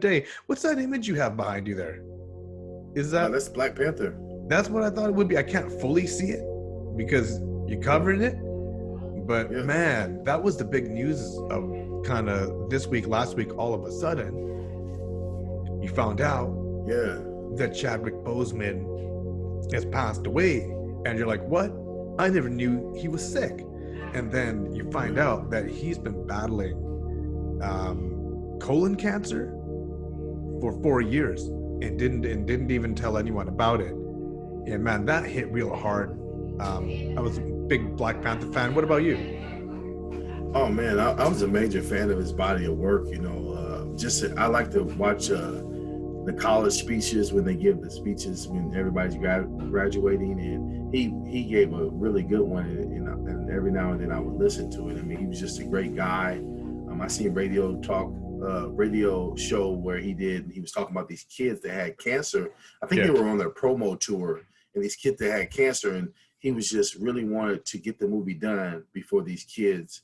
day. What's that image you have behind you there? Is that That's Black Panther. that's what I thought it would be? I can't fully see it because you're covering it, but Yeah, man, that was the big news of kind of this week, last week. All of a sudden, you found out yeah. that Chadwick Boseman has passed away, and you're like, what? I never knew he was sick. And then you find out that he's been battling colon cancer for 4 years and didn't even tell anyone about it. And man, that hit real hard. I was a big Black Panther fan. What about you? Oh man, I was a major fan of his body of work. Just I like to watch the college speeches when they give the speeches when everybody's graduating, and he gave a really good one, and every now and then I would listen to it. I mean, he was just a great guy. I seen radio show where he was talking about these kids that had cancer. I think they were on their promo tour, and these kids that had cancer, and he was just really wanted to get the movie done before these kids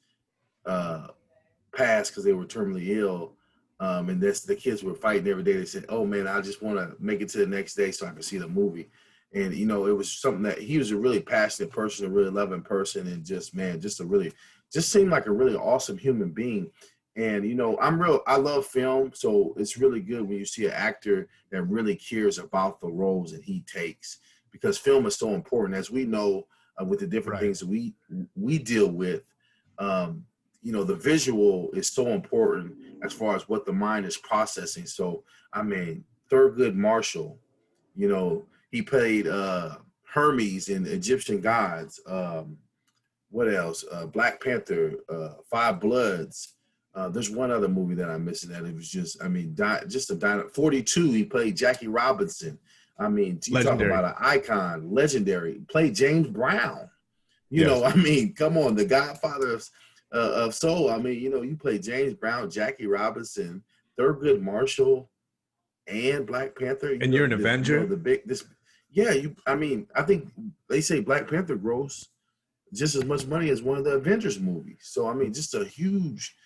passed because they were terminally ill. And the kids were fighting every day. They said, "Oh man, I just want to make it to the next day so I can see the movie." And it was something that he was a really passionate person, a really loving person, and just seemed like a really awesome human being. And I love film, so it's really good when you see an actor that really cares about the roles that he takes, because film is so important, as we know, with the different things that we deal with. The visual is so important as far as what the mind is processing. So, I mean, Thurgood Marshall, he played Hermes in Egyptian Gods. What else? Black Panther, Five Bloods. There's one other movie that I missed that it was just, I mean, just a dynamic. 42, he played Jackie Robinson. I mean, you talk about an icon, legendary. Played James Brown. I mean, come on, the Godfather of soul. I mean, you play James Brown, Jackie Robinson, Thurgood Marshall, and Black Panther. And you're an Avenger? I mean, I think they say Black Panther gross just as much money as one of the Avengers movies. So, I mean, just a huge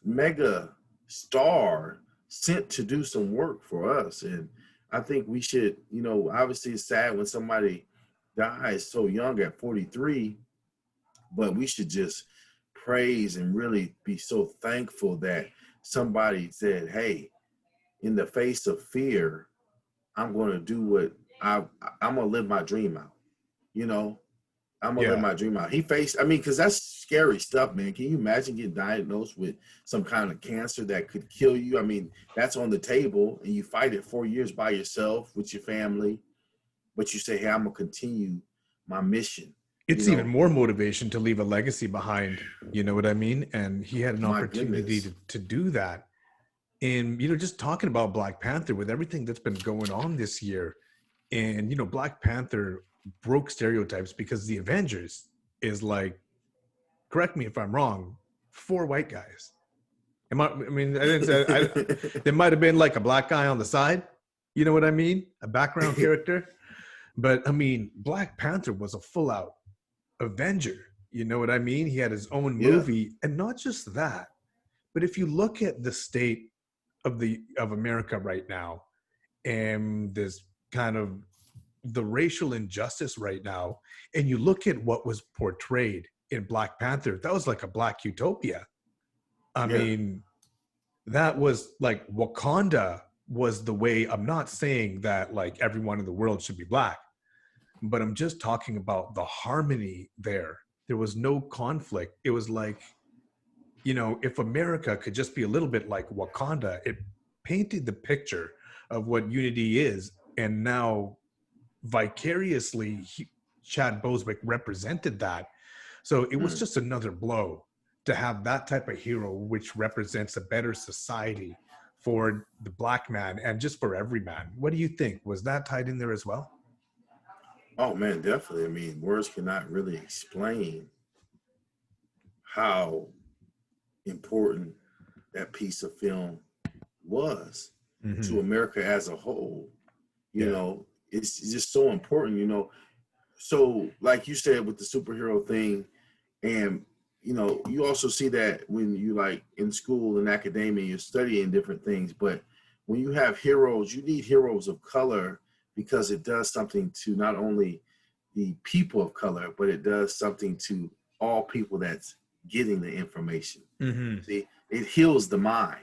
mega star sent to do some work for us. And I think we should, obviously it's sad when somebody dies so young at 43, but we should just praise and really be so thankful that somebody said, hey, in the face of fear, I'm going to do what I'm going to live my dream out. I'm going to live my dream out. Because that's scary stuff, man. Can you imagine getting diagnosed with some kind of cancer that could kill you? I mean, that's on the table, and you fight it 4 years by yourself with your family, but you say, hey, I'm going to continue my mission. It's even more motivation to leave a legacy behind. You know what I mean? And he had an opportunity to do that. And, just talking about Black Panther with everything that's been going on this year, and, Black Panther broke stereotypes because the Avengers is like, correct me if I'm wrong, 4 white guys. There might have been like a black guy on the side. You know what I mean? A background character. But I mean, Black Panther was a full out Avenger. You know what I mean? He had his own movie, and not just that, but if you look at the state of America right now, and this kind of the racial injustice right now, and you look at what was portrayed in Black Panther, that was like a Black utopia. I mean, that was like Wakanda was the way. I'm not saying that like everyone in the world should be Black, but I'm just talking about the harmony there. There was no conflict. It was like, if America could just be a little bit like Wakanda, it painted the picture of what unity is. And now vicariously, Chad Boseman represented that. So it was just another blow to have that type of hero, which represents a better society for the Black man and just for every man. What do you think? Was that tied in there as well? Oh man, definitely. I mean, words cannot really explain how important that piece of film was to America as a whole. It's just so important, So like you said with the superhero thing, and you know, you also see that when you like in school and academia, you're studying different things. But when you have heroes, you need heroes of color because it does something to not only the people of color, but it does something to all people that's getting the information. Mm-hmm. See, it heals the mind.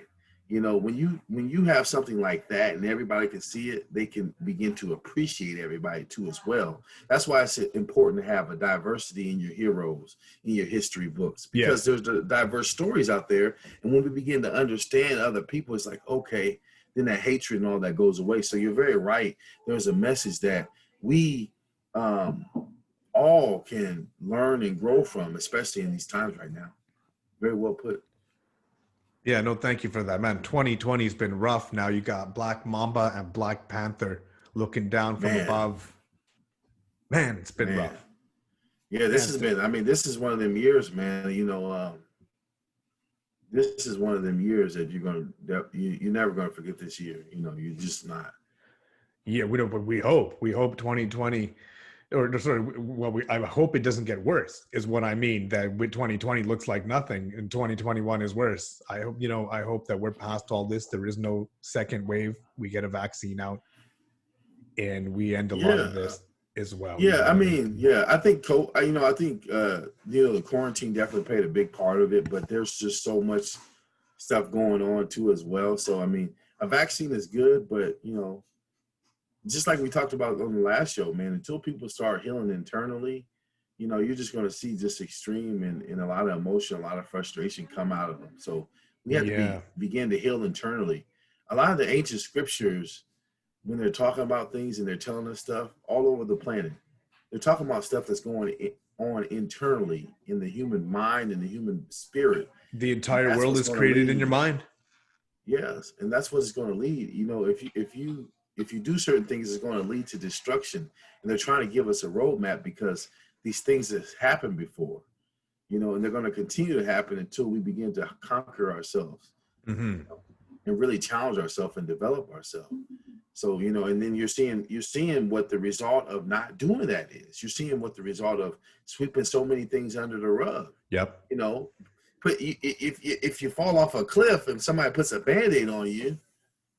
You know, when you have something like that and everybody can see it, they can begin to appreciate everybody too as well. That's why it's important to have a diversity in your heroes, in your history books, because Yes. there's the diverse stories out there. And when we begin to understand other people, it's like, okay, then that hatred and all that goes away. So you're very right. There's a message that we um, all can learn and grow from, especially in these times right now. Very well put. Yeah, no, thank you for that, man. 2020 has been rough. Now you got Black Mamba and Black Panther looking down from Man, above. Man, it's been man. rough. Yeah, this Man, has been, I mean, this is one of them years, man. You know, this is one of them years that you're never gonna forget this year. You know, you're just not. yeah, we don't, but we hope 2020, or sorry, well, I hope it doesn't get worse, is what I mean. That with 2020 looks like nothing, and 2021 is worse. I hope, I hope that we're past all this. There is no second wave. We get a vaccine out, and we end a lot Yeah, of this as well. You yeah. know I what I mean? mean, yeah. I think, I think, the quarantine definitely played a big part of it. But there's just so much stuff going on too as well. So I mean, a vaccine is good, but just like we talked about on the last show, man, until people start healing internally, you're just going to see just extreme and a lot of emotion, a lot of frustration come out of them. So we have to Yeah, begin to heal internally. A lot of the ancient scriptures, when they're talking about things and they're telling us stuff all over the planet, they're talking about stuff that's going on internally in the human mind and the human spirit. the And entire that's world what's is going to created in your lead. mind. Yes, and that's what it's going to lead. If you do certain things, it's going to lead to destruction. And they're trying to give us a roadmap because these things have happened before, and they're going to continue to happen until we begin to conquer ourselves, Mm-hmm. and really challenge ourselves and develop ourselves. So, and then you're seeing what the result of not doing that is. You're seeing what the result of sweeping so many things under the rug. Yep. You know, if you fall off a cliff and somebody puts a Band-Aid on you,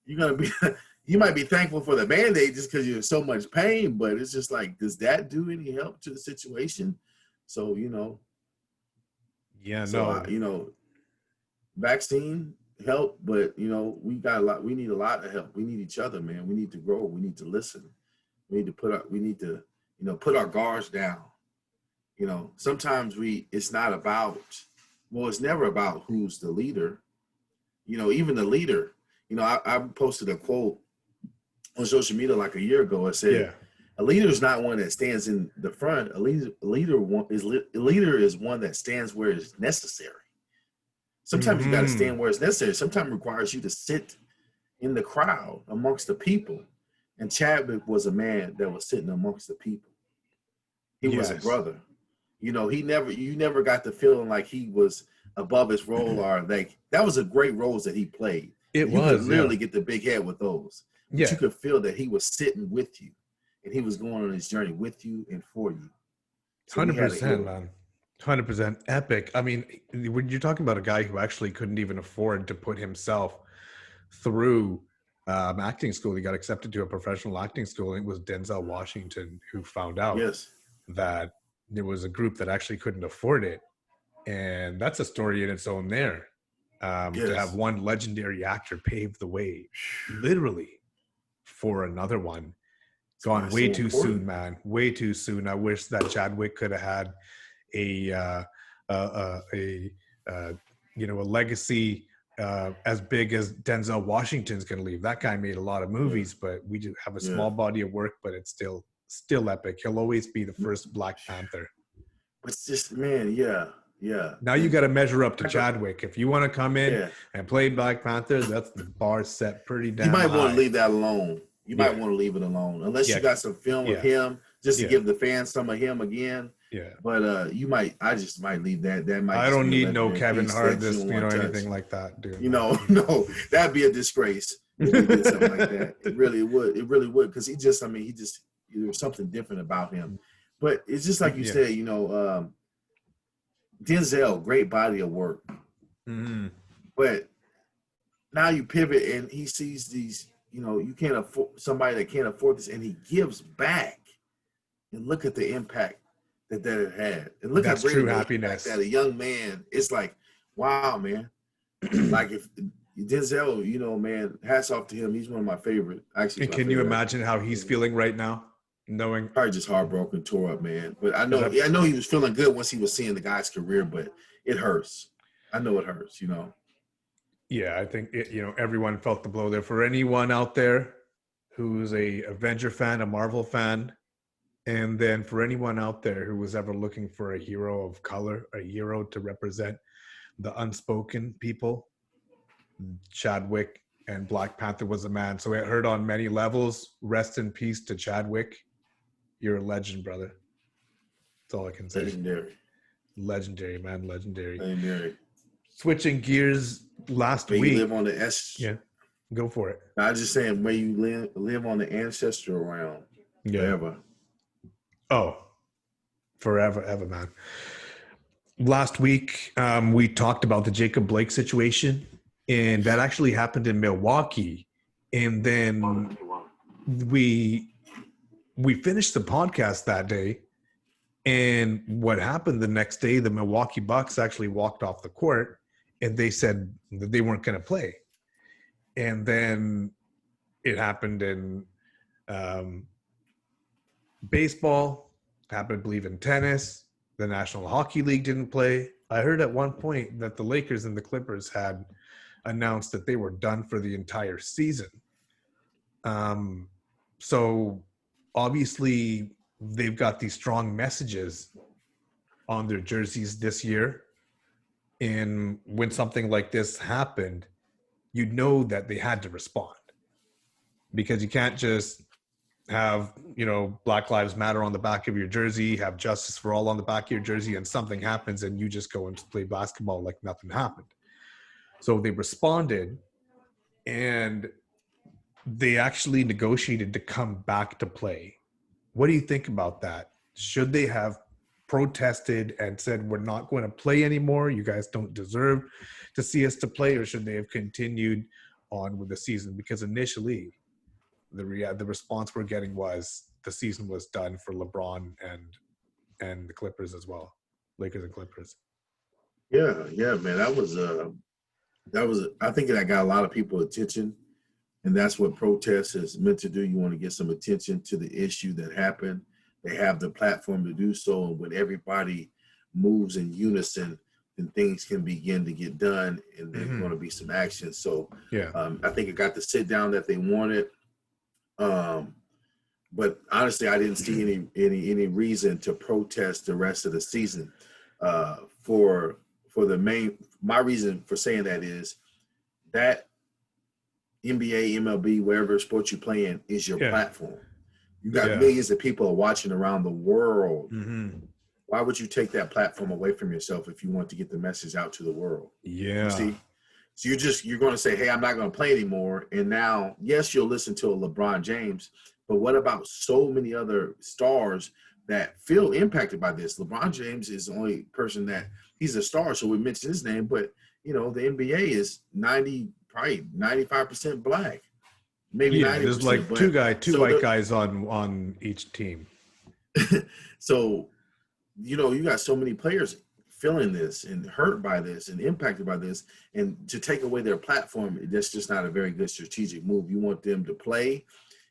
you're gonna be you might be thankful for the Band-Aid just because you're in so much pain, but it's just like, does that do any help to the situation? So, Yeah. so No. vaccine help, but we need a lot of help. We need each other, man. We need to grow. We need to listen. We need to put our guards down. Sometimes it's not about, well, it's never about who's the leader. Even the leader, I posted a quote on social media like a year ago. I said, Yeah. a leader is not one that stands in the front. A leader is one that stands where it's necessary. Sometimes you got to Mm-hmm. stand where it's necessary. Sometimes it requires you to sit in the crowd amongst the people. And Chadwick was a man that was sitting amongst the people. He was a Yes. brother. You never got the feeling like he was above his role, or like that was a great roles that he played. It You could was. Yeah. literally get the big head with those, but you Yeah. could feel that he was sitting with you, and he was going on his journey with you and for you. So we had a 100%, hero. man. 100% epic. I mean, when you're talking about a guy who actually couldn't even afford to put himself through acting school, he got accepted to a professional acting school. And it was Denzel Washington who found out Yes, that there was a group that actually couldn't afford it. And that's a story in its own there. To have yes. one legendary actor pave the way, literally, for another one. That's why Gone it's way so too soon, important. man. Way too soon. I wish that Chadwick could have had a a legacy as big as Denzel Washington's going to leave. That guy made a lot of Yeah, movies, but we do have a yeah. small body of work. But it's still epic. He'll always be the first Black Panther. But it's just, man, yeah, yeah. Now you And got to measure up to I go, Chadwick. If you want to come in yeah. and play Black Panther, that's the bar set pretty You damn might want to high. leave that alone. You might Yeah, want to leave it alone, unless you yeah, got some film of yeah, him just to yeah, give the fans some of him again. yeah. But you might, I just might leave that. That might I just don't be a need no legendary Kevin piece Hart, that you this, don't want to touch. anything like that, dude. No. No, that'd be a disgrace if we did something like that. It really would. It really would, because there was something different about him. But it's just like you Yeah. said, Denzel, great body of work. Mm-hmm. But now you pivot and he sees these, you can't afford somebody that can't afford this, and he gives back. And look at the impact that it had. And look at That's true bringing the impact happiness. that a young man, it's like, wow, man. Like if Denzel, man, hats off to him. He's one of my favorite. Actually, he's And my can you favorite imagine how he's actor. feeling right now, knowing? Probably just heartbroken, tore up, man. But I Because know, I know he was feeling good once he was seeing the guy's career, but it hurts. I know it hurts, yeah, I think everyone felt the blow there. For anyone out there who's a Avenger fan, a Marvel fan, and then for anyone out there who was ever looking for a hero of color, a hero to represent the unspoken people, Chadwick and Black Panther was a man. So it hurt on many levels. Rest in peace to Chadwick. You're a legend, brother. That's all I can say. Legendary. Legendary, man. Legendary. Legendary. Switching gears last May you week. live on the S. Yeah, go for it. I'm just saying, may you live on the ancestral realm Yeah. forever. Oh, forever, ever, man. Last week, we talked about the Jacob Blake situation, and that actually happened in Milwaukee. And then we finished the podcast that day. And what happened the next day, the Milwaukee Bucks actually walked off the court, and they said that they weren't going to play. And then it happened in baseball, happened, I believe, in tennis. The National Hockey League didn't play. I heard at one point that the Lakers and the Clippers had announced that they were done for the entire season. So obviously they've got these strong messages on their jerseys this year. And when something like this happened, you know that they had to respond, because you can't just have, Black Lives Matter on the back of your jersey, have Justice for All on the back of your jersey, and something happens and you just go and play basketball like nothing happened. So they responded, and they actually negotiated to come back to play. What do you think about that? Should they have protested and said, we're not going to play anymore, you guys don't deserve to see us to play, or should they have continued on with the season? Because initially the response we're getting was the season was done for LeBron and the Clippers as well, Lakers and Clippers. Yeah, man. That was I think that got a lot of people attention, and that's what protest is meant to do. You want to get some attention to the issue that happened. They have the platform to do so, and when everybody moves in unison, then things can begin to get done, and there's going to be some action. So, yeah, I think it got the sit down that they wanted. But honestly, I didn't see any reason to protest the rest of the season. My reason for saying that is that NBA, MLB, wherever sport you play in is your platform. You got millions of people watching around the world. Why would you take that platform away from yourself if you want to get the message out to the world? Yeah. You see? So you're going to say, hey, I'm not going to play anymore. And now, yes, you'll listen to a LeBron James, but what about so many other stars that feel impacted by this? LeBron James is the only person that he's a star, so we mention his name, but the NBA is probably 95% black, maybe 90%. There's like two white guys on each team. So, you got so many players feeling this and hurt by this and impacted by this, and to take away their platform, that's just not a very good strategic move. You want them to play,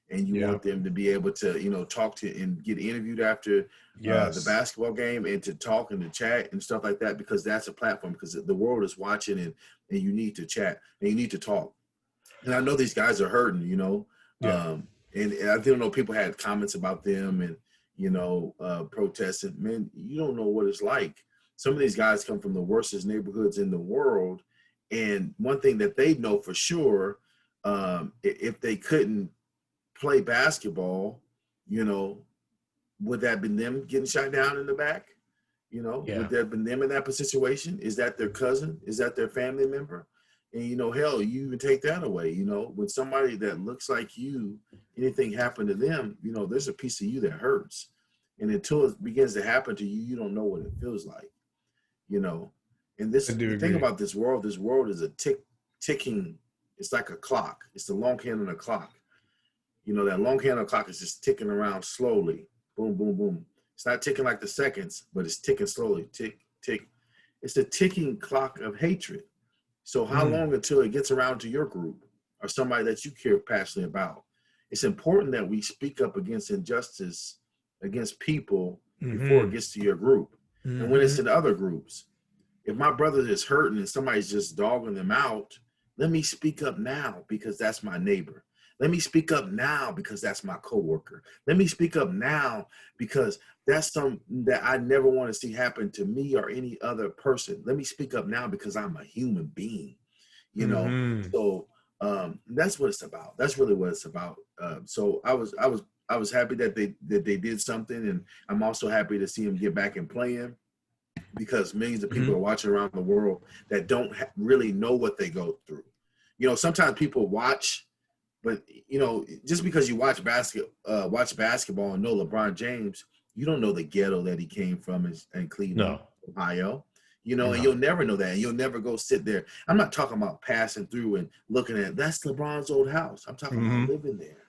and you want them to be able to, talk to and get interviewed after the basketball game, and to talk and to chat and stuff like that, because that's a platform, because the world is watching, and you need to chat and you need to talk. And I know these guys are hurting, and I don't know, people had comments about them and, protesting. Man, you don't know what it's like. Some of these guys come from the worstest neighborhoods in the world. And one thing that they know for sure, if they couldn't play basketball, would that have been them getting shot down in the back? Would that have been them in that situation? Is that their cousin? Is that their family member? And, hell, you even take that away, when somebody that looks like you, anything happened to them, there's a piece of you that hurts. And until it begins to happen to you, you don't know what it feels like, you know. And I do the thing agree. about this world is a ticking. It's like a clock. It's the long hand on a clock. You know, that long hand on a clock is just ticking around slowly. Boom, boom, boom. It's not ticking like the seconds, but it's ticking slowly. Tick, tick. It's the ticking clock of hatred. So how Mm. long until it gets around to your group or somebody that you care passionately about? It's important that we speak up against injustice against people before it Mm-hmm. gets to your group. And when Mm-hmm. it's in other groups, if my brother is hurting and somebody's just dogging them out, let me speak up now because that's my neighbor. Let me speak up now because that's my coworker. Let me speak up now because that's something that I never want to see happen to me or any other person. Let me speak up now because I'm a human being, you know. Mm-hmm. So that's what it's about. That's really what it's about. So I was happy that they did something, and I'm also happy to see him get back and playing because millions of people are Mm-hmm. watching around the world that don't really know what they go through. You know, sometimes people watch, but you know, just because you watch basketball and know LeBron James, you don't know the ghetto that he came from in Cleveland, No. Ohio. You know, and No. you'll never know that. And you'll never go sit there. I'm not talking about passing through and looking at that's LeBron's old house. I'm talking about Mm-hmm. living there.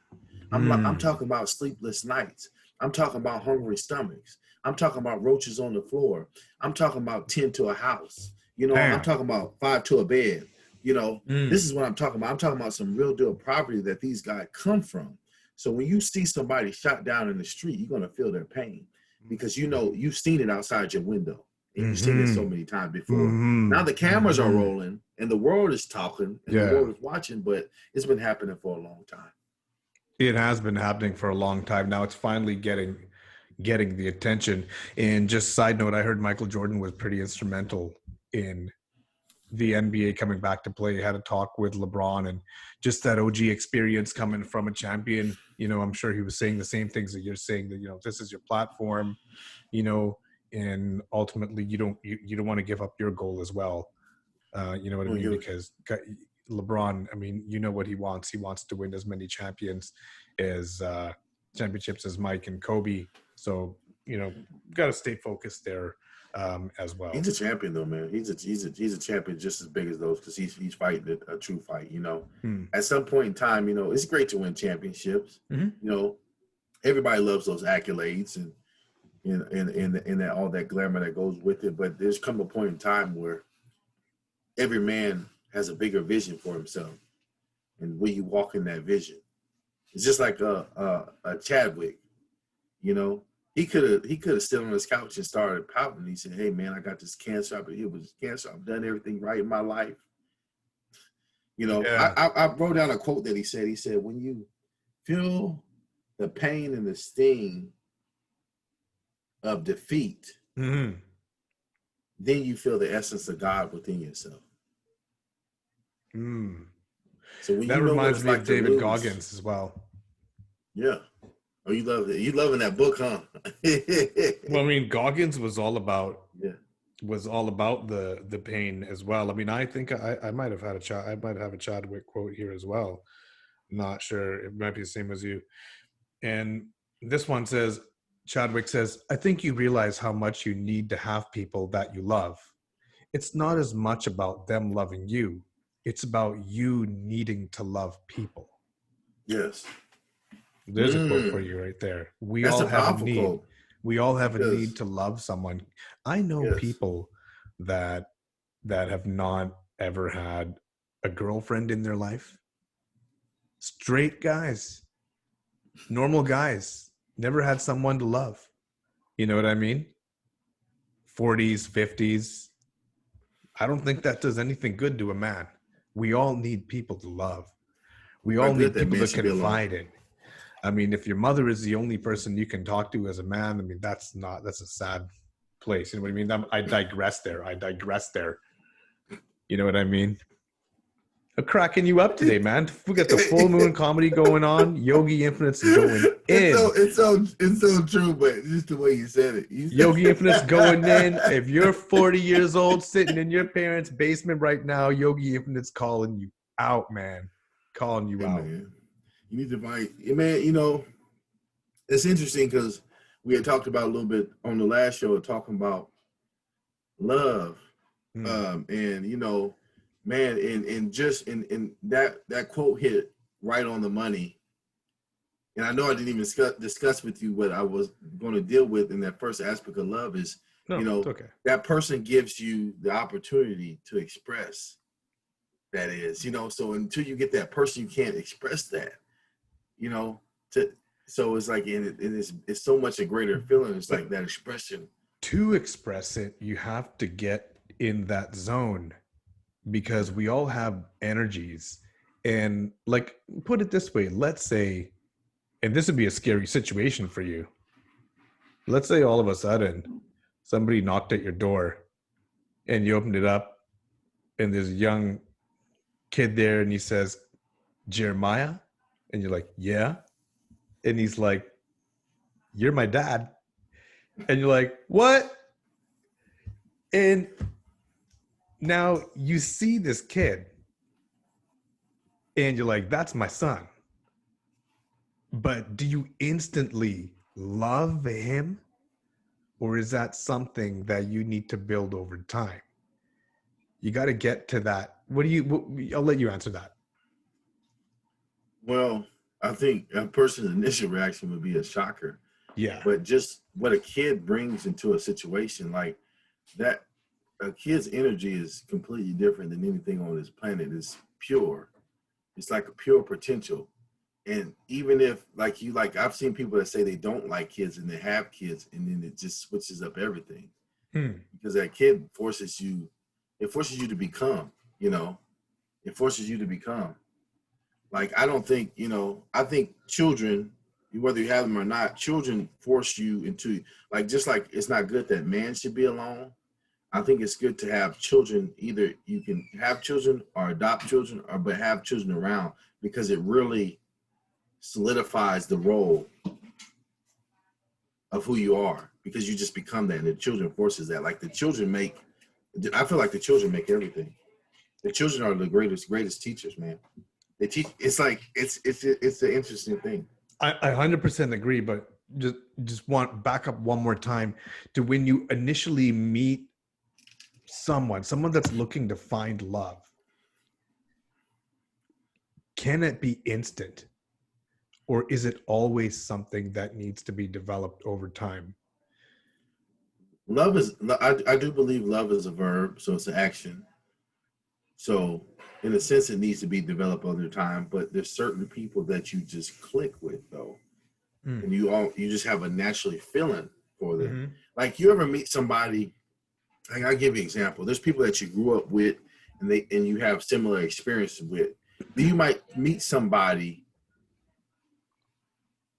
I'm Mm. talking about sleepless nights. I'm talking about hungry stomachs. I'm talking about roaches on the floor. I'm talking about 10 to a house. You know, I'm Damn. talking about 5 to a bed. You know, this Mm. is what I'm talking about. I'm talking about some real deal property that these guys come from. So when you see somebody shot down in the street, you're going to feel their pain because you know you've seen it outside your window and you've seen it so Mm-hmm. many times before. Now Mm-hmm. the cameras are Mm-hmm. rolling and the world is talking and the Yeah. world is watching, but it's been happening for a long time. It has been happening for a long time now. It's finally getting the attention. And just side note, I heard Michael Jordan was pretty instrumental in the NBA coming back to play. Had a talk with LeBron and just that OG experience coming from a champion. You know, I'm sure he was saying the same things that you're saying, that, you know, this is your platform, you know, and ultimately you don't want to give up your goal as well. You know what I Well, mean? you Because LeBron, I mean, you know what he wants. He wants to win as many championships as Mike and Kobe. So, you know, got to stay focused there as well. he's a champion though, man. He's a champion just as big as those because he's fighting a true fight. You know, Hmm. at some point in time, you know, it's great to win championships. Mm-hmm. You know, everybody loves those accolades and that all that glamour that goes with it. But there's come a point in time where every man has a bigger vision for himself, and will you walk in that vision? It's just like a Chadwick. You know, he could have stood on his couch and started pouting. He said, "Hey man, I got this cancer. I've been here with this cancer. I've done everything right in my life." You know, Yeah. I wrote down a quote that he said. He said, "When you feel the pain and the sting of defeat, Mm-hmm. then you feel the essence of God within yourself." Mm. So when That you know what reminds it's me like of to David lose, Goggins as well. yeah. Oh, you love it. You loving that book, huh? Well, I mean, Goggins Yeah. was all about the pain as well. I mean, I think I might have had I might have a Chadwick quote here as well. Not sure. It might be the same as you. And this one says, Chadwick says, I think you realize how much you need to have people that you love. It's not as much about them loving you. It's about you needing to love people. Yes. There's a quote for Mm, you right there. We that's all a have a powerful need. quote We all have a need because to love someone. I know yes. people that have not ever had a girlfriend in their life. Straight guys, normal guys, never had someone to love. You know what I mean? 40s, 50s. I don't think that does anything good to a man. We all need people to love. We Not all good need that people man to should be alone. confide in. I mean, if your mother is the only person you can talk to as a man, I mean, that's a sad place. You know what I mean? I digress there. You know what I mean? I'm cracking you up today, man. We got the full moon comedy going on. Yogi Infinite's going in. It's so true, but just the way you said it. You said Yogi Infinite's going in. If you're 40 years old sitting in your parents' basement right now, Yogi Infinite's calling you out, man. Calling you hey out. man, you need to find man, you know, it's interesting because we had talked about a little bit on the last show talking about love. Mm. And you know, man, and just in that quote hit right on the money. And I know I didn't even discuss with you what I was going to deal with in that first aspect of love is, you No, it's know, okay. that person gives you the opportunity to express that is, you know, so until you get that person, you can't express that, you know, to, so it's like, and it's so much a greater feeling. It's like But that expression. to express it, you have to get in that zone because we all have energies. And like, put it this way, let's say, and this would be a scary situation for you. Let's say all of a sudden somebody knocked at your door and you opened it up and there's a young kid there and he says, Jeremiah? And you're like, yeah. And he's like, you're my dad. And you're like, what? And now you see this kid and you're like, that's my son. But do you instantly love him? Or is that something that you need to build over time? You got to get to that. I'll let you answer that. Well, I think a person's initial reaction would be a shocker, Yeah. but just what a kid brings into a situation like that, a kid's energy is completely different than anything on this planet. It's pure. It's like a pure potential. And even if like I've seen people that say they don't like kids and they have kids and then it just switches up everything Hmm. because that kid it forces you to become, you know, it forces you to become. Like I don't think, you know, I think children, whether you have them or not, children force you into like just like it's not good that man should be alone. I think it's good to have children. Either you can have children or adopt children, or but have children around because it really solidifies the role of who you are because you just become that, and the children forces that. Like the children make, I feel like the children make everything. The children are the greatest teachers, man. They teach. It's like it's an interesting thing. I 100% agree, but just want back up one more time to when you initially meet someone that's looking to find love. Can it be instant? Or is it always something that needs to be developed over time? Love is. I do believe love is a verb, so it's an action. So in a sense, it needs to be developed over time. But there's certain people that you just click with, though, Mm. and you just have a naturally feeling for them. Mm-hmm. Like you ever meet somebody, like I'll give you an example. There's people that you grew up with and you have similar experiences with. Then you might meet somebody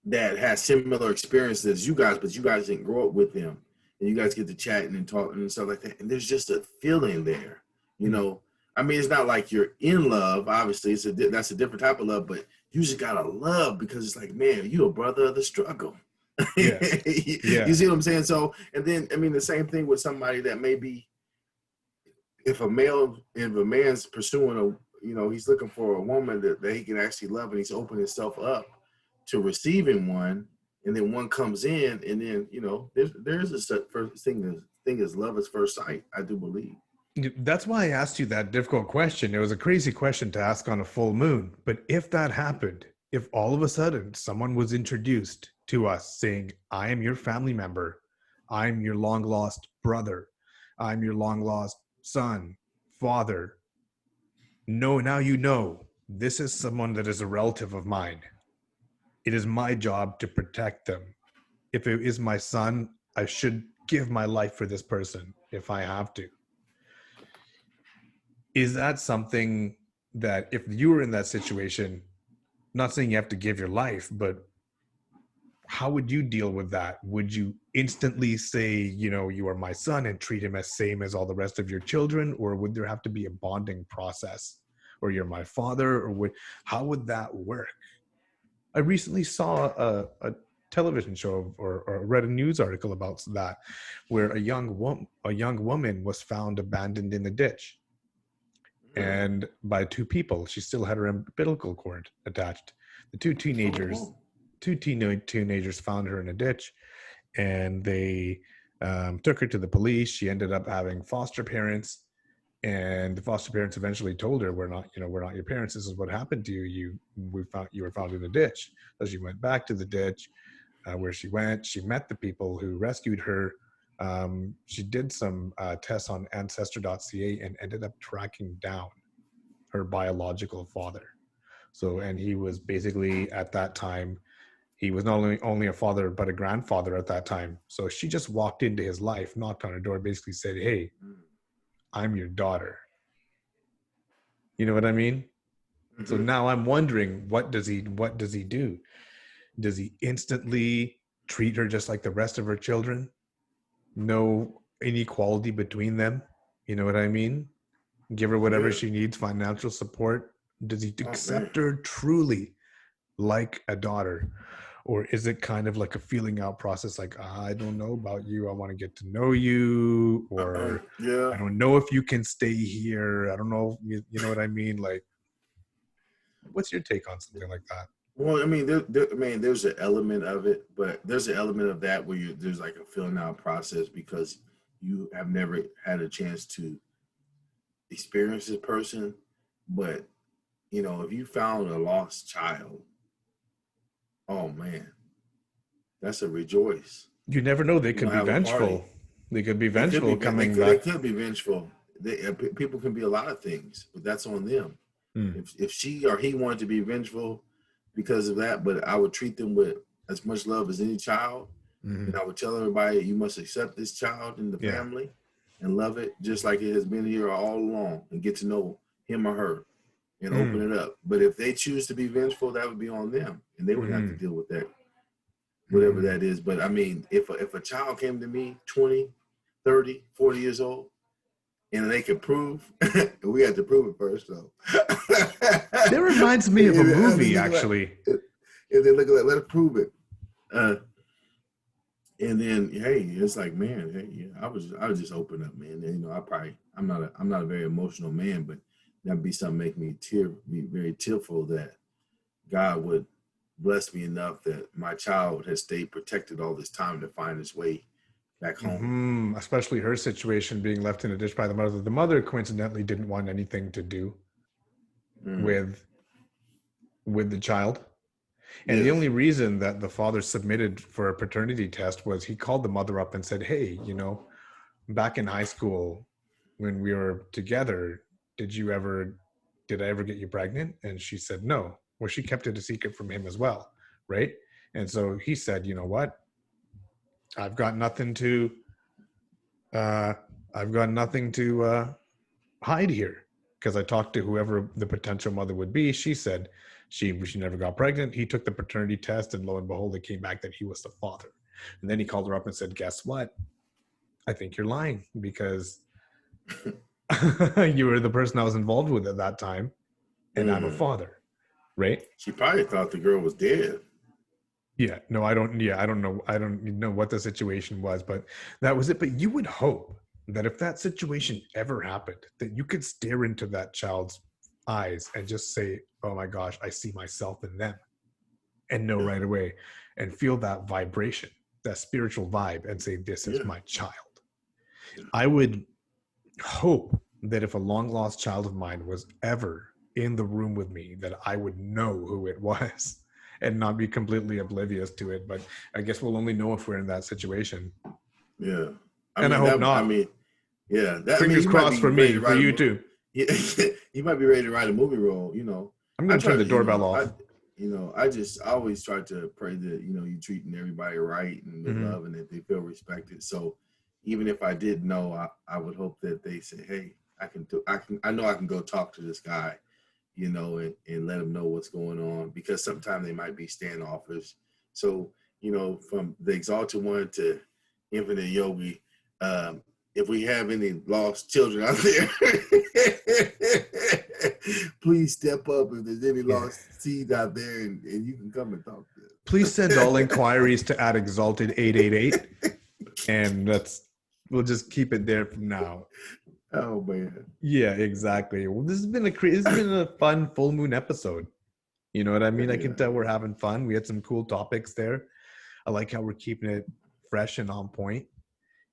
that has similar experiences as you guys, but you guys didn't grow up with them. And you guys get to chatting and talking and stuff like that. And there's just a feeling there, you Mm. know. I mean, it's not like you're in love. Obviously, that's a different type of love, but you just gotta love because it's like, man, you a brother of the struggle. Yeah. You Yeah. see what I'm saying? So, and then I mean, the same thing with somebody that maybe if a man's pursuing you know, he's looking for a woman that he can actually love and he's opening himself up to receiving one, and then one comes in, and then, you know, there's a first thing is love at first sight, I do believe. That's why I asked you that difficult question. It was a crazy question to ask on a full moon. But if that happened, if all of a sudden someone was introduced to us saying, I am your family member, I'm your long lost brother, I'm your long lost son, father. No, now you know this is someone that is a relative of mine. It is my job to protect them. If it is my son, I should give my life for this person if I have to. Is that something that if you were in that situation, not saying you have to give your life, but how would you deal with that? Would you instantly say, you know, you are my son and treat him as same as all the rest of your children? Or would there have to be a bonding process? Or you're my father? Or how would that work? I recently saw a television show or read a news article about that, where a young woman was found abandoned in a ditch Really? and by two people. She still had her umbilical cord attached. The Oh, teenagers found her in a ditch, and they took her to the police. She ended up having foster parents, and the foster parents eventually told her, we're not your parents. This is what happened to you. You were found in a ditch. So she went back to the ditch, where she met the people who rescued her. She did some tests on ancestor.ca and ended up tracking down her biological father. So, and he was basically, at that time, he was not only a father, but a grandfather at that time. So she just walked into his life, knocked on her door, basically said, hey, I'm your daughter. You know what I mean? Mm-hmm. So now I'm wondering, what does he do? Does he instantly treat her just like the rest of her children? No inequality between them? You know what I mean? Give her whatever she needs, financial support. Does he accept her truly like a daughter? Or is it kind of like a feeling out process, like, I don't know about you, I want to get to know you, or I don't know if you can stay here, I don't know, you know what I mean? Like, what's your take on something like that? Well, I mean, there's an element of it, but there's an element of that where there's like a feeling out process because you have never had a chance to experience this person. But, you know, if you found a lost child, oh man, that's a rejoice. You never know. They could be vengeful. They could be vengeful coming back. They could be vengeful. People can be a lot of things, but that's on them. If she or he wanted to be vengeful because of that, but I would treat them with as much love as any child. And I would tell everybody, you must accept this child in the family and love it just like it has been here all along, and get to know him or her and open it up. But if they choose to be vengeful, that would be on them, and they would have to deal with that, whatever that is. But I mean, if a child came to me 20, 30, 40 years old, and they could prove, we had to prove it first, though. That reminds me of a movie, actually. And then look at that, let us prove it. And then, hey, it's like, man, hey, yeah, I was just open up, man. And, you know, I'm not a very emotional man, but that'd be something make me be very tearful that God would bless me enough that my child has stayed protected all this time to find his way back home. Especially her situation, being left in a ditch by the mother. The mother coincidentally didn't want anything to do with the child. And the only reason that the father submitted for a paternity test was he called the mother up and said, hey, you know, back in high school when we were together, did I ever get you pregnant? And she said no. Well, she kept it a secret from him as well, right? And so he said, you know what? I've got nothing to hide here, because I talked to whoever the potential mother would be. She said she never got pregnant. He took the paternity test, and lo and behold, it came back that he was the father. And then he called her up and said, guess what? I think you're lying, because you were the person I was involved with at that time, and I'm a father, right? She probably thought the girl was dead. Yeah, no, I don't know. I don't know what the situation was, but that was it. But you would hope that if that situation ever happened, that you could stare into that child's eyes and just say, oh my gosh, I see myself in them, and know right away, and feel that vibration, that spiritual vibe, and say, this is my child. I would hope that if a long lost child of mine was ever in the room with me, that I would know who it was and not be completely oblivious to it. But I guess we'll only know if we're in that situation. Yeah. I hope not. Fingers crossed for me, for you too. Yeah, you might be ready to write a movie role, you know. I'm going to turn the doorbell off. I always try to pray that, you know, you're treating everybody right and with love, and that they feel respected. So even if I didn't know, I would hope that they say, hey, I know I can go talk to this guy, you know, and let him know what's going on, because sometimes they might be standoffish. So, you know, from the Exalted One to Infinite Yogi, if we have any lost children out there, please step up if there's any lost seeds out there, and you can come and talk to them. Please send all inquiries to @exalted888, and we'll just keep it there from now. Oh man. Yeah, exactly. Well, this has been a fun full moon episode. You know what I mean? I can tell we're having fun. We had some cool topics there. I like how we're keeping it fresh and on point.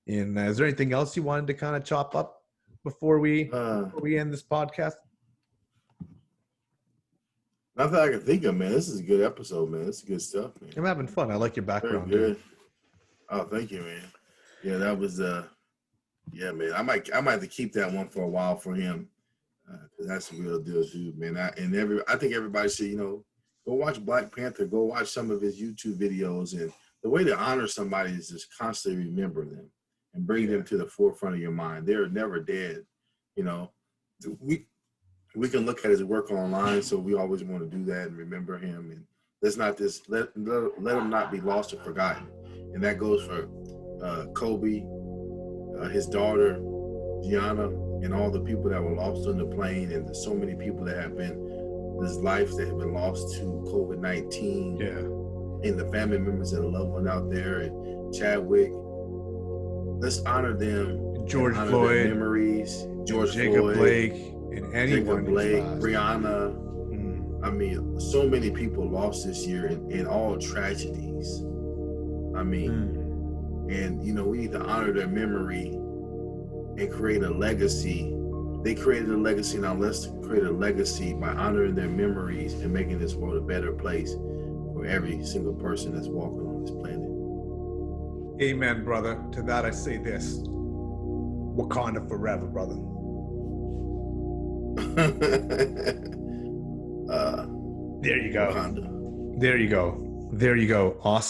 And is there anything else you wanted to kind of chop up before we end this podcast? Nothing I can think of, man. This is a good episode, man. This is good stuff, man. I'm having fun. I like your background. Very good. Oh, thank you, man. Yeah, that was yeah, man. I might have to keep that one for a while for him. Cause that's a real deal, dude, man. I think everybody should, go watch Black Panther, go watch some of his YouTube videos. And the way to honor somebody is just constantly remember them and bring them to the forefront of your mind. They're never dead. We can look at his work online, so we always want to do that and remember him. And let's not just let him not be lost or forgotten. And that goes for Kobe, his daughter, Gianna, and all the people that were lost on the plane, and there's so many people that have been, there's lives that have been lost to COVID-19. Yeah. And the family members and the loved one out there, and Chadwick. Let's honor them. George honor Floyd, their memories. George Jacob Floyd, Blake, and anyone. Jacob Blake, Brianna. I mean, so many people lost this year in all tragedies. I mean, and we need to honor their memory and create a legacy. They created a legacy. Now let's create a legacy by honoring their memories and making this world a better place for every single person that's walking on this planet. Amen, brother. To that I say this: Wakanda forever, brother. There you go. Wakanda. There you go. There you go. Awesome.